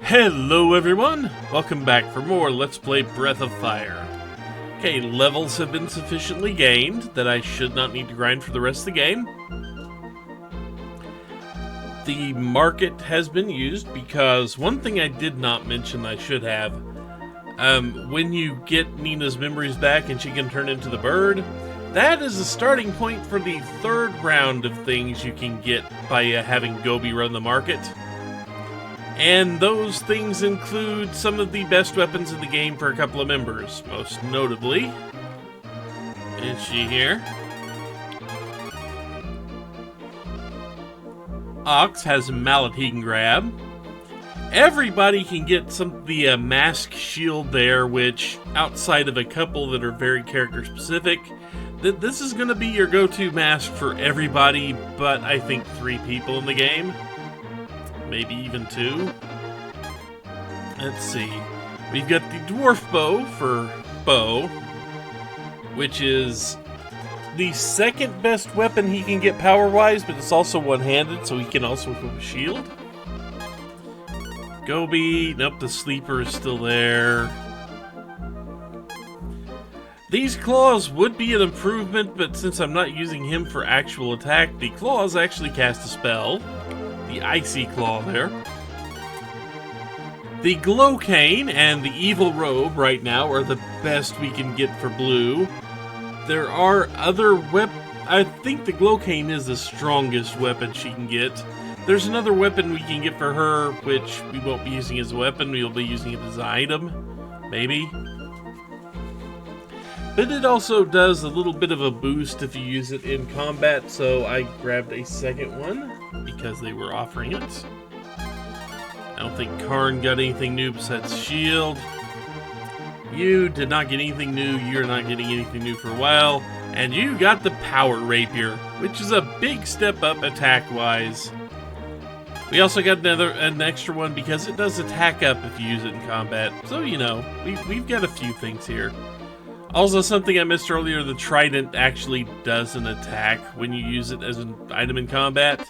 Hello everyone! Welcome back for more Let's Play Breath of Fire. Okay, levels have been sufficiently gained that I should not need to grind for the rest of the game. The market has been used because one thing I did not mention I should have, when you get Nina's memories back and she can turn into the bird, that is the starting point for the third round of things you can get by having Gobi run the market. And those things include some of the best weapons in the game for a couple of members. Most notably, is she here? Ox has a mallet he can grab. Everybody can get the mask shield there, which, outside of a couple that are very character specific, this is going to be your go-to mask for everybody, but I think 3 people in the game. Maybe even 2. Let's see. We've got the dwarf bow for bow, which is the second best weapon he can get power-wise, but it's also one-handed, so he can also equip a shield. Gobi, nope, the sleeper is still there. These claws would be an improvement, but since I'm not using him for actual attack, the claws actually cast a spell. The icy claw there. The glow cane and the evil robe right now are the best we can get for blue. There are other I think the glow cane is the strongest weapon she can get. There's another weapon we can get for her, which we won't be using as a weapon. We'll be using it as an item, maybe. But it also does a little bit of a boost if you use it in combat, so I grabbed a second one because they were offering it. I don't think Karn got anything new besides shield. You did not get anything new, you're not getting anything new for a while, and you got the power rapier, which is a big step up attack-wise. We also got an extra one because it does attack up if you use it in combat, so you know, we've got a few things here. Also, something I missed earlier, the trident actually does an attack when you use it as an item in combat.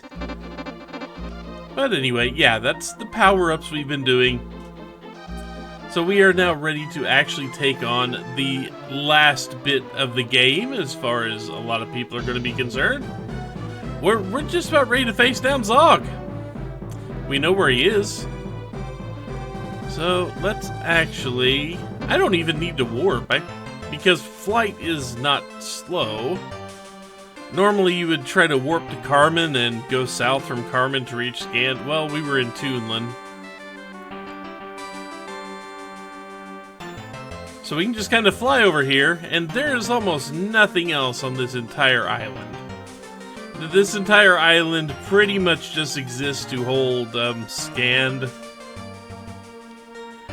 But anyway, yeah, that's the power-ups we've been doing. So we are now ready to actually take on the last bit of the game, as far as a lot of people are going to be concerned. We're just about ready to face down Zog. We know where he is. So let's actually... I don't even need to warp, because flight is not slow. Normally you would try to warp to Carmen and go south from Carmen to reach Scande. Well, we were in Toonland. So we can just kind of fly over here, and there is almost nothing else on this entire island. This entire island pretty much just exists to hold Scande.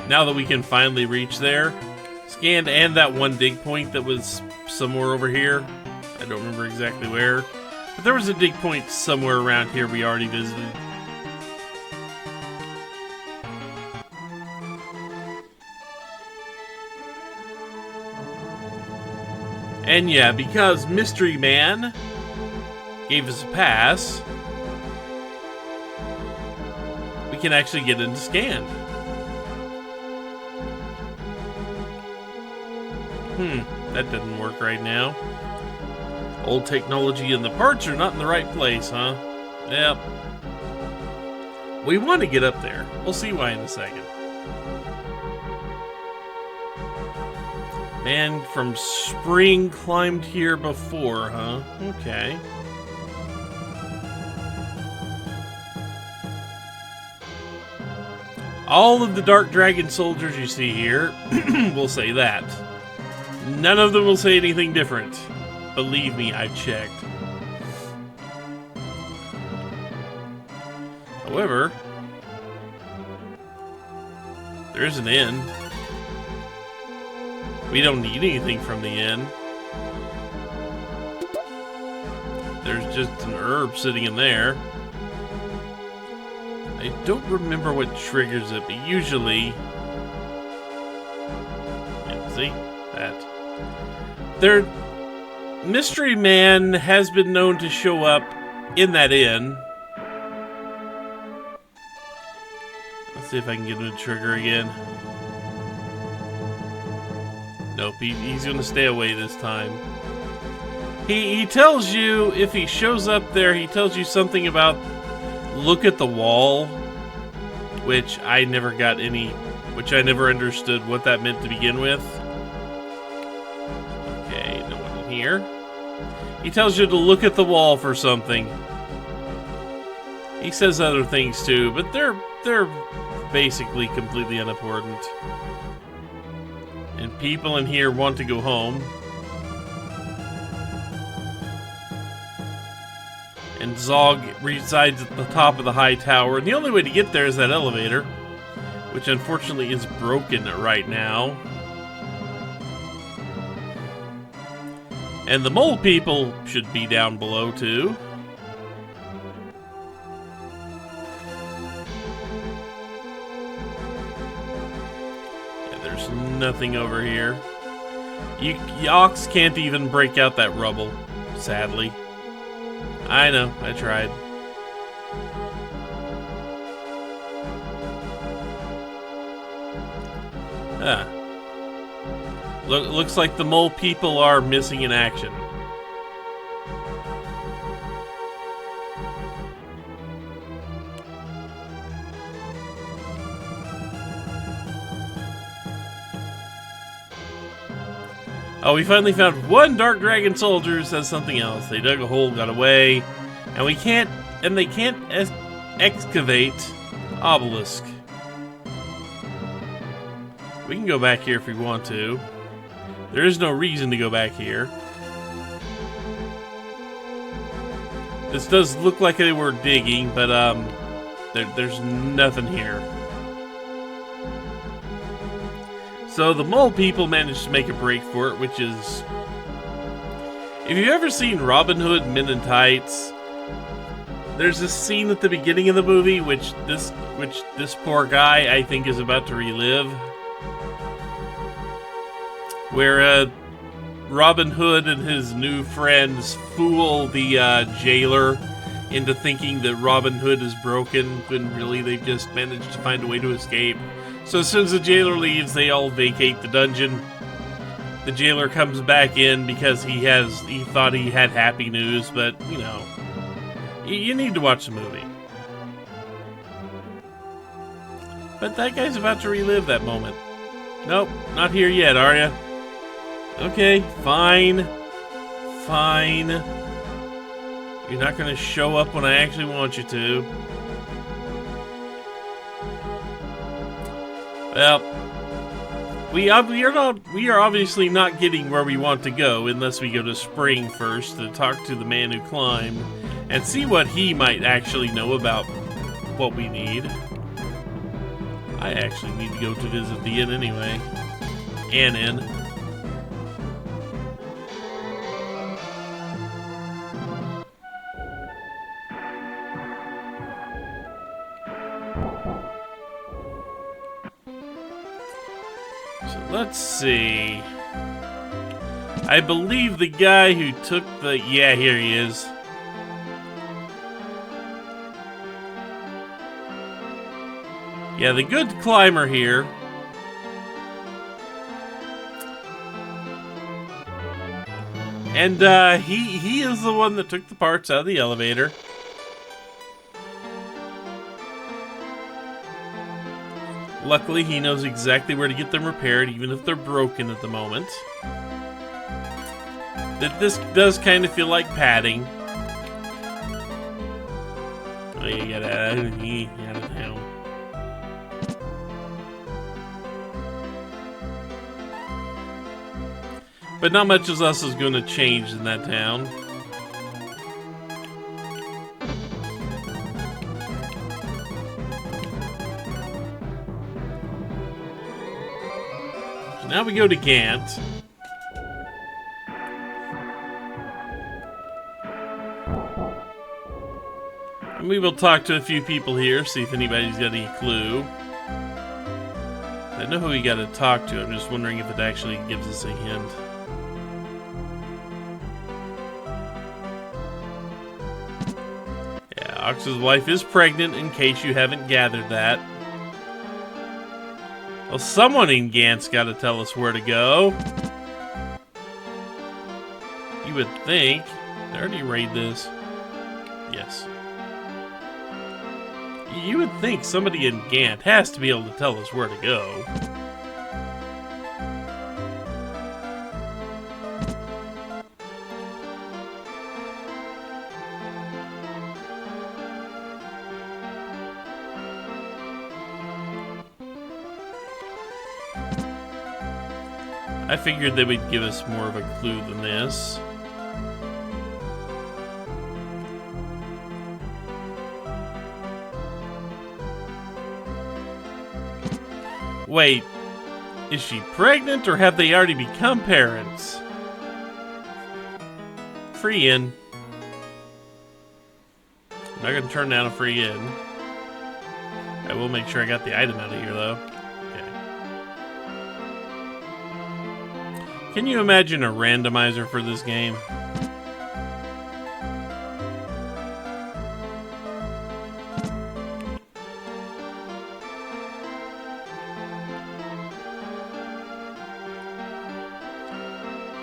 Now that we can finally reach there. Scande and that one dig point that was somewhere over here. I don't remember exactly where. But there was a dig point somewhere around here we already visited. And yeah, because Mystery Man gave us a pass, we can actually get into Scande. That didn't work right now. Old technology and the parts are not in the right place, huh? Yep. We want to get up there. We'll see why in a second. Man from Spring climbed here before, huh? Okay. All of the Dark Dragon soldiers you see here will say that. None of them will say anything different. Believe me, I've checked. However, there's an inn. We don't need anything from the inn. There's just an herb sitting in there. I don't remember what triggers it, but usually... Yeah, see? That. Mystery Man has been known to show up in that inn. See if I can get him to trigger again. Nope, he's gonna stay away this time. He tells you, if he shows up there, he tells you something about look at the wall, which I never understood what that meant to begin with. Okay, no one in here. He tells you to look at the wall for something. He says other things too, but they're basically completely unimportant. And people in here want to go home. And Zog resides at the top of the high tower, and the only way to get there is that elevator, which unfortunately is broken right now. And the mole people should be down below too. Yeah, there's nothing over here. Ox can't even break out that rubble, sadly. I know, I tried. Looks like the mole people are missing in action. Oh, we finally found one Dark Dragon soldier who says something else. They dug a hole, got away, and they can't excavate obelisk. We can go back here if we want to. There is no reason to go back here. This does look like they were digging, but there's nothing here. So the mole people managed to make a break for it, which is... If you've ever seen Robin Hood Men in Tights, there's a scene at the beginning of the movie which this poor guy, I think, is about to relive. Where Robin Hood and his new friends fool the jailer into thinking that Robin Hood is broken, when really they've just managed to find a way to escape. So as soon as the jailer leaves, they all vacate the dungeon. The jailer comes back in because he thought he had happy news, but, you know, you need to watch the movie. But that guy's about to relive that moment. Nope, not here yet, are ya? Okay, fine. Fine. You're not gonna show up when I actually want you to. Well, we are obviously not getting where we want to go unless we go to Spring first to talk to the man who climbed and see what he might actually know about what we need. I actually need to go to visit the inn anyway. An inn. Let's see. I believe the guy who took the... Yeah, here he is. Yeah, the good climber here. And he is the one that took the parts out of the elevator. Luckily, he knows exactly where to get them repaired, even if they're broken at the moment. This does kind of feel like padding. Oh, you gotta out of town. But not much else is going to change in that town. Now we go to Gant. And we will talk to a few people here, see if anybody's got any clue. I know who we got to talk to, I'm just wondering if it actually gives us a hint. Yeah, Ox's wife is pregnant, in case you haven't gathered that. Well, someone in Gant's got to tell us where to go. You would think. Did I already raid this? Yes. You would think somebody in Gant has to be able to tell us where to go. I figured they would give us more of a clue than this. Wait, is she pregnant or have they already become parents? Free in. I'm not gonna turn down a free in. I will make sure I got the item out of here though. Okay. Can you imagine a randomizer for this game?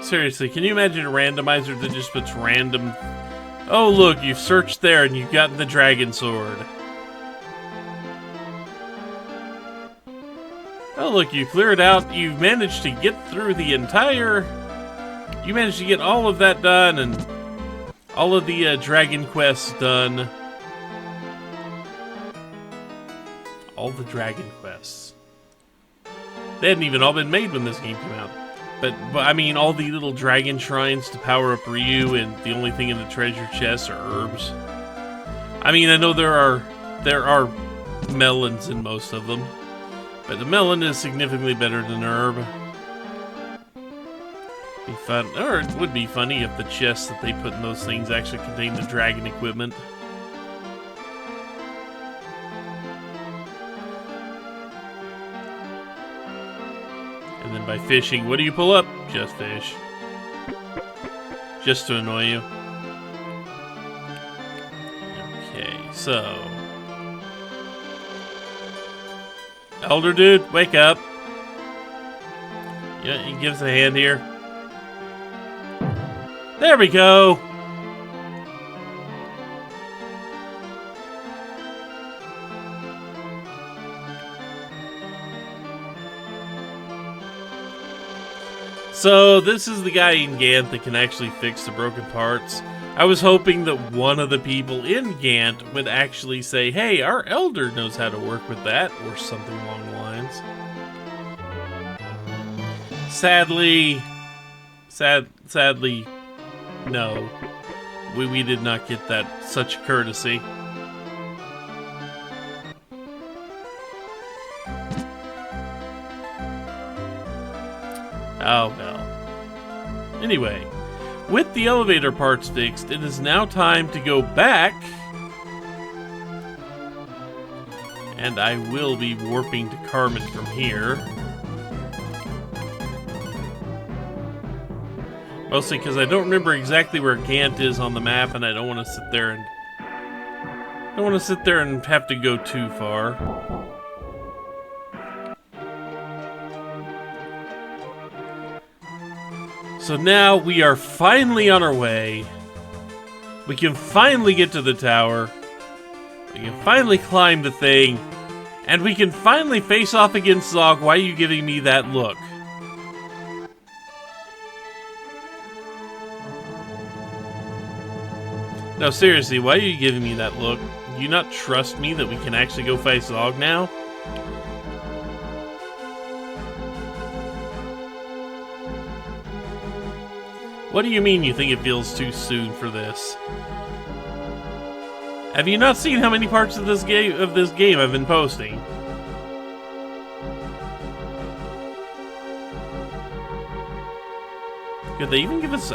Seriously, can you imagine a randomizer that just puts random... Oh look, you've searched there and you've gotten the dragon sword. Oh look, you cleared out, you've managed to get through the entire... You managed to get all of that done and all of the dragon quests done. All the dragon quests. They hadn't even all been made when this game came out. But I mean, all the little dragon shrines to power up Ryu, and the only thing in the treasure chest are herbs. I mean, I know there are melons in most of them, but the melon is significantly better than herb. Be fun, or it would be funny if the chests that they put in those things actually contain the dragon equipment. And then by fishing, what do you pull up? Just fish. Just to annoy you. Okay, so... Elder dude, wake up. Yeah, you give us a hand here. There we go! So, this is the guy in Gant that can actually fix the broken parts. I was hoping that one of the people in Gant would actually say, hey, our elder knows how to work with that, or something along the lines. Sadly, no. We did not get that such courtesy. Oh well. Anyway, with the elevator parts fixed, it is now time to go back. And I will be warping to Carmen from here. Mostly because I don't remember exactly where Gant is on the map, and I don't want to sit there and have to go too far. So now we are finally on our way. We can finally get to the tower. We can finally climb the thing. And we can finally face off against Zog. Why are you giving me that look? No, seriously, why are you giving me that look? Do you not trust me that we can actually go face Zog now? What do you mean you think it feels too soon for this? Have you not seen how many parts of this game I've been posting? Could they even give us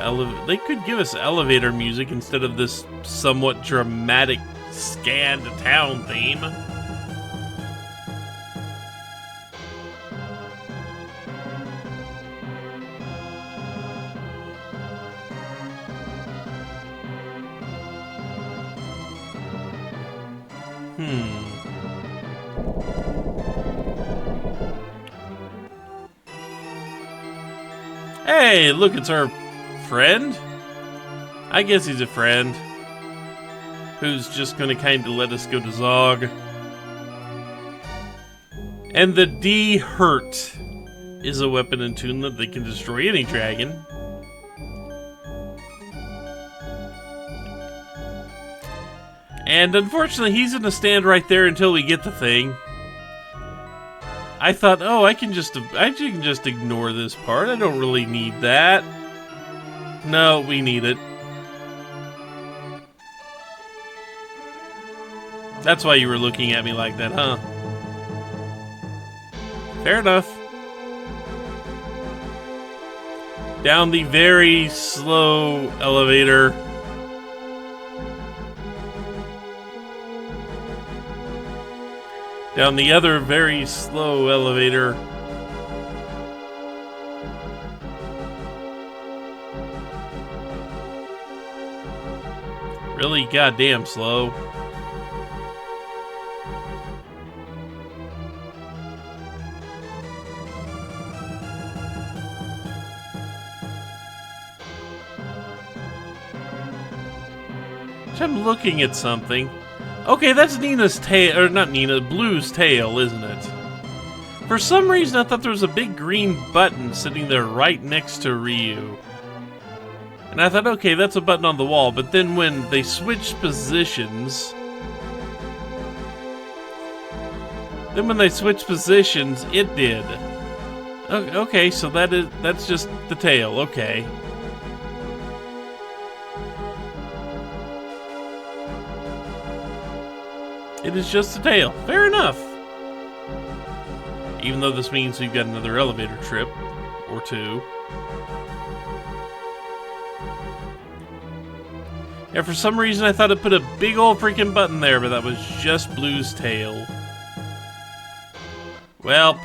they could give us elevator music instead of this somewhat dramatic Scande town theme. Hey, look, it's our friend? I guess he's a friend. Who's just gonna kinda let us go to Zog. And the D-Hurt is a weapon in Toonland that can destroy any dragon. And unfortunately, he's gonna stand right there until we get the thing. I thought, oh, I can just ignore this part. I don't really need that. No, we need it. That's why you were looking at me like that, huh? Fair enough. Down the very slow elevator. Down the other very slow elevator. Really goddamn slow. I'm looking at something. Okay, that's Nina's tail, or not Nina, Blue's tail, isn't it? For some reason, I thought there was a big green button sitting there right next to Ryu. And I thought, okay, that's a button on the wall, but then when they switched positions... it did. Okay, so that's just the tail, okay. It is just a tail. Fair enough. Even though this means we've got another elevator trip or two. Yeah, for some reason I thought it put a big old freaking button there, but that was just Blue's tail. Well,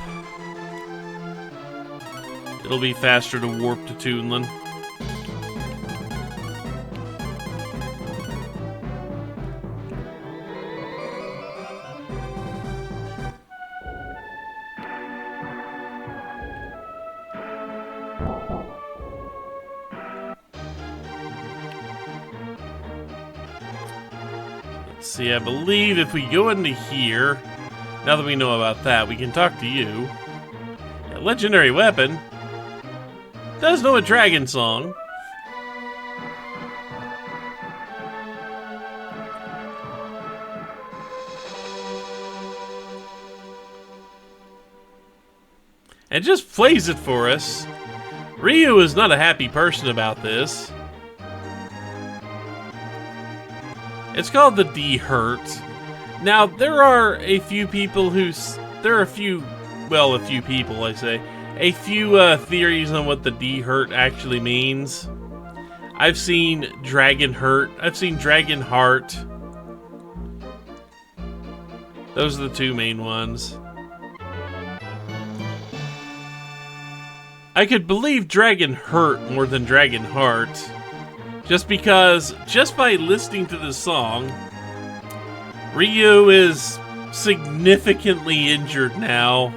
it'll be faster to warp to Toonland. See, I believe if we go into here, now that we know about that, we can talk to you. A legendary weapon. Does know a dragon song. And just plays it for us. Ryu is not a happy person about this. It's called the D-Hurt. Now, there are a few people who... a few theories on what the D-Hurt actually means. I've seen Dragon Hurt. I've seen Dragon Heart. Those are the two main ones. I could believe Dragon Hurt more than Dragon Heart. Just because, just by listening to this song, Ryu is significantly injured now.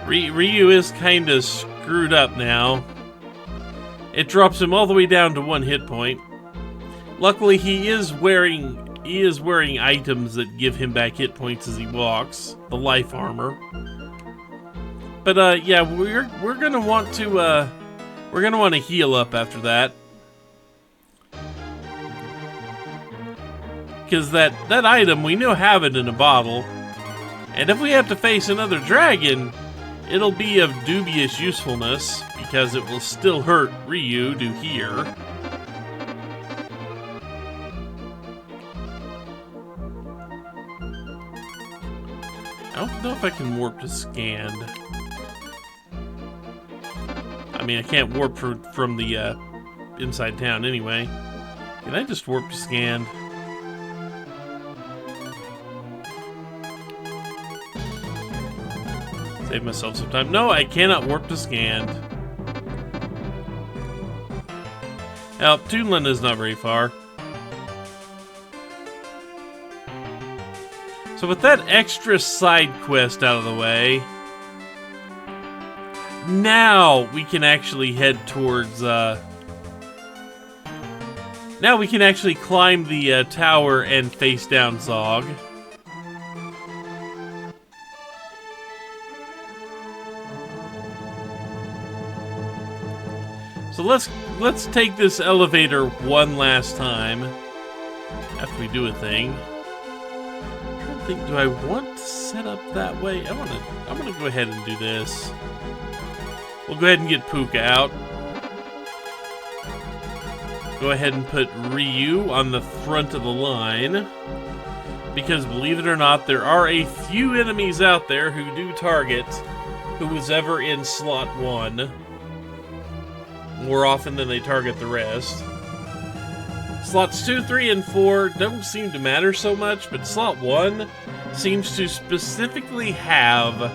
Ryu is kind of screwed up now. It drops him all the way down to 1 hit point. Luckily, he is wearing items that give him back hit points as he walks, the life armor. But yeah, we're gonna want to heal up after that. Because that item, we know have it in a bottle. And if we have to face another dragon, it'll be of dubious usefulness, because it will still hurt Ryu to hear. I don't know if I can warp to Scande. I mean, I can't warp from the inside town anyway. Can I just warp to Scande? Save myself some time. No, I cannot warp to Scande. Now, Toonland is not very far. So with that extra side quest out of the way, now we can actually head towards, now we can actually climb the tower and face down Zog. So let's take this elevator one last time after we do a thing. I'm trying to think, do I want to set up that way? I'm gonna go ahead and do this. We'll go ahead and get Puka out. Go ahead and put Ryu on the front of the line. Because believe it or not, there are a few enemies out there who do target who was ever in slot 1. More often than they target the rest. Slots 2, 3, and 4 don't seem to matter so much, but slot 1 seems to specifically have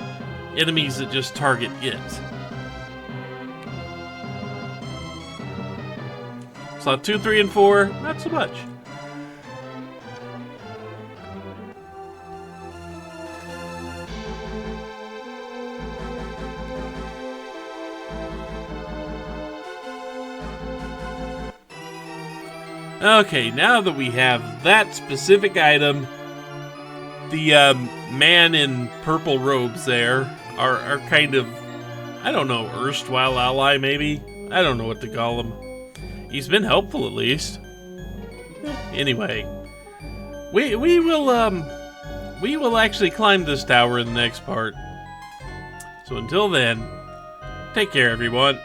enemies that just target it. Slot 2, 3, and 4, not so much. Okay, now that we have that specific item, the man in purple robes there, our kind of, I don't know, erstwhile ally maybe? I don't know what to call him. He's been helpful at least. Anyway, we will actually climb this tower in the next part. So until then, take care everyone.